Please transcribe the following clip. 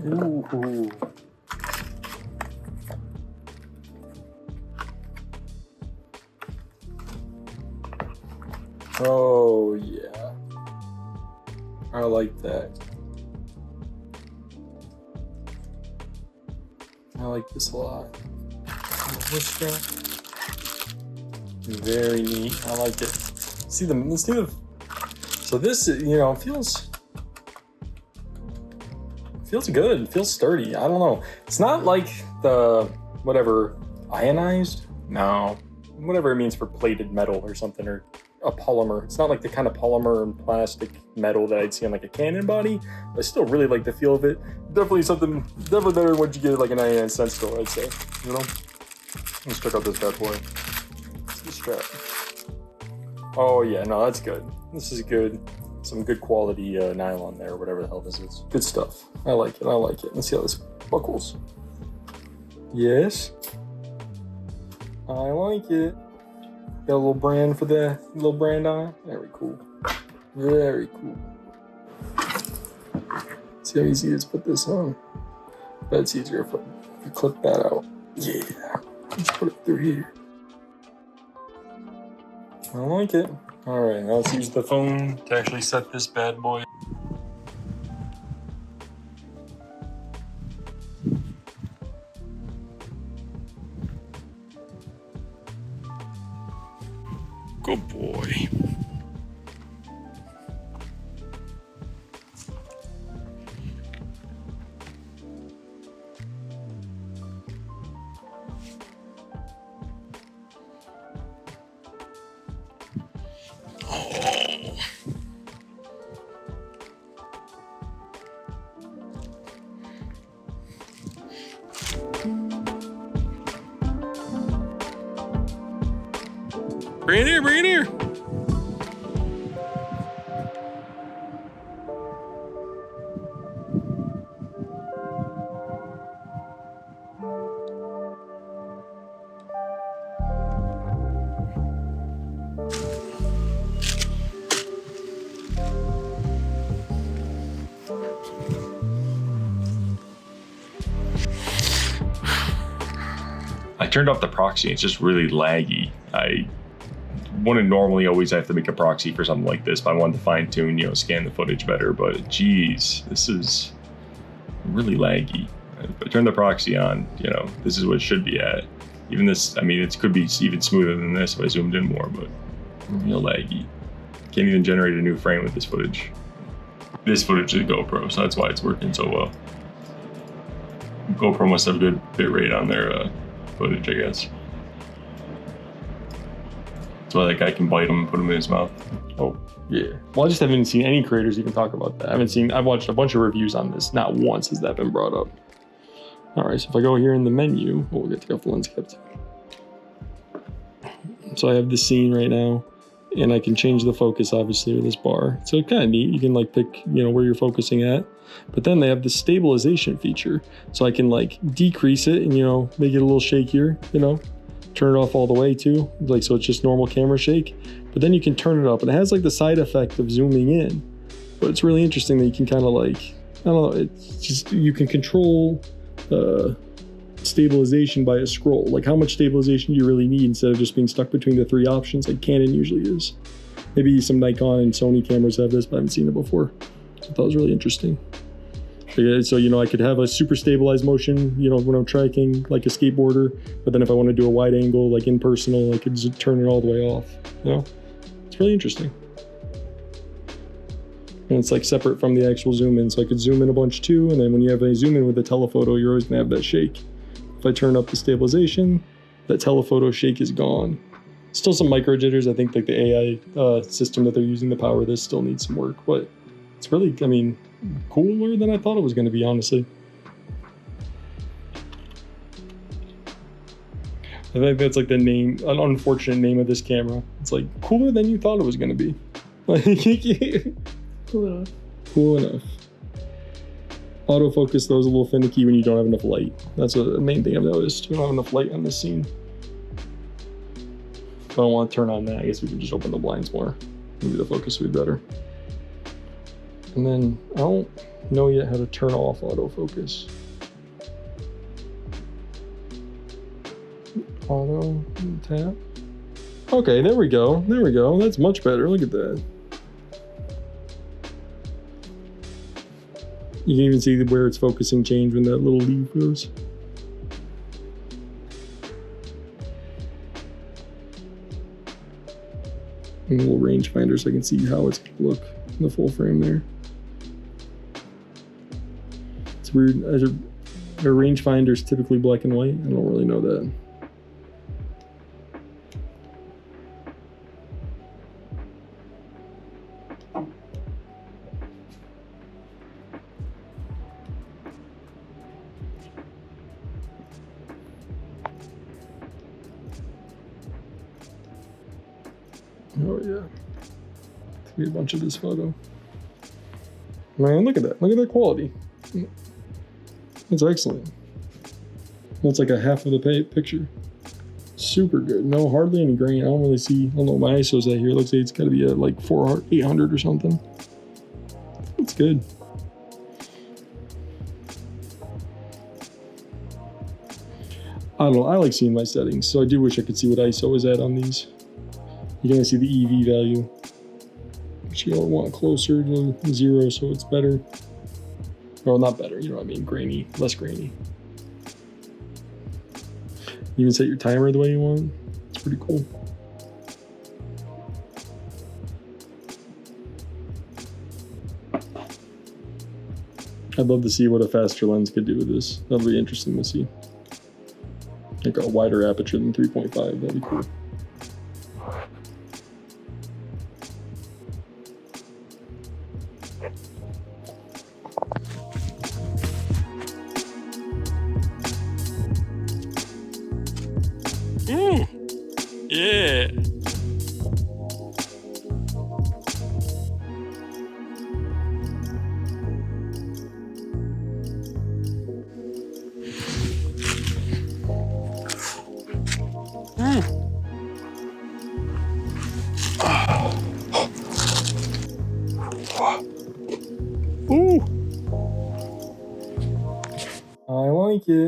Ooh. Oh yeah, I like that. I like this a lot. Very neat. I like it. See the. Let's see the. So this, feels good. It feels sturdy. I don't know. It's not like the whatever ionized. No, whatever it means for plated metal or something, or a polymer. It's not like the kind of polymer and plastic metal that I'd see on like a Canon body. But I still really like the feel of it. Definitely definitely better than what you get at like a 99-cent store, I'd say. You know. Let's check out this bad boy. Let's see strap. Oh yeah, no, that's good. This is good. Some good quality nylon there, whatever the hell this is. Good stuff. I like it. I like it. Let's see how this buckles. Yes. I like it. Got a little brand for the little brand on it. Very cool. Very cool. See how easy it is to put this on. Bet it's easier if you clip that out. Yeah. Just put it through here. I like it. Alright, now let's use the phone to actually set this bad boy. Good boy. Bring it here, bring it here. I turned off the proxy, it's just really laggy. I wouldn't normally always have to make a proxy for something like this, but I wanted to fine tune, scan the footage better, but geez, this is really laggy. If I turn the proxy on, this is what it should be at. Even this, I mean, it could be even smoother than this if I zoomed in more, but real laggy. Can't even generate a new frame with this footage. This footage is GoPro, so that's why it's working so well. GoPro must have a good bit rate on their footage, I guess. That's why that guy can bite him and put him in his mouth. Oh, yeah. Well, I just haven't seen any creators even talk about that. I've watched a bunch of reviews on this. Not once has that been brought up. All right, so if I go here in the menu, we'll get to take off the lens cap too. So I have the scene right now, and I can change the focus, obviously, with this bar. So it's kind of neat. You can pick, where you're focusing at. But then they have the stabilization feature. So I can decrease it and, make it a little shakier, turn it off all the way too, so it's just normal camera shake. But then you can turn it up, and it has the side effect of zooming in. But it's really interesting that you can kind of I don't know, it's just, you can control stabilization by a scroll. How much stabilization do you really need instead of just being stuck between the three options like Canon usually is. Maybe some Nikon and Sony cameras have this, but I haven't seen it before. I thought it was really interesting. So, I could have a super stabilized motion, when I'm tracking like a skateboarder, but then if I want to do a wide angle, like in personal, I could just turn it all the way off, It's really interesting. And it's separate from the actual zoom in, so I could zoom in a bunch too, and then when you have a zoom in with a telephoto, you're always gonna have that shake. If I turn up the stabilization, that telephoto shake is gone. Still some micro jitters. I think the AI system that they're using to power this still needs some work, but it's really, cooler than I thought it was going to be, honestly. I think that's the name, an unfortunate name of this camera. It's cooler than you thought it was going to be. Cool enough. Cool enough. Autofocus though is a little finicky when you don't have enough light. That's the main thing I've noticed. We don't have enough light on this scene. If I don't want to turn on that, I guess we can just open the blinds more. Maybe the focus will be better. And then I don't know yet how to turn off autofocus. Auto, tap. Okay, there we go. There we go. That's much better. Look at that. You can even see where it's focusing change when that little leaf goes. And a little rangefinder so I can see how it's going to look in the full frame there. It's weird. As a rangefinder is typically black and white. I don't really know that. Oh yeah, took me a bunch of this photo. Man, look at that! Look at that quality. It's excellent. That's like a half of the picture. Super good. No, hardly any grain. I don't really see. I don't know what my ISO's at here. It looks like it's got to be at like 400, 800 or something. It's good. I don't know. I like seeing my settings, so I do wish I could see what ISO is at on these. You're gonna see the EV value, which you'll want closer to 0, so it's better. Or not better, you know what I mean, grainy, less grainy. You can set your timer the way you want. It's pretty cool. I'd love to see what a faster lens could do with this. That'll be interesting to see. Like a wider aperture than 3.5, that'd be cool. Yeah.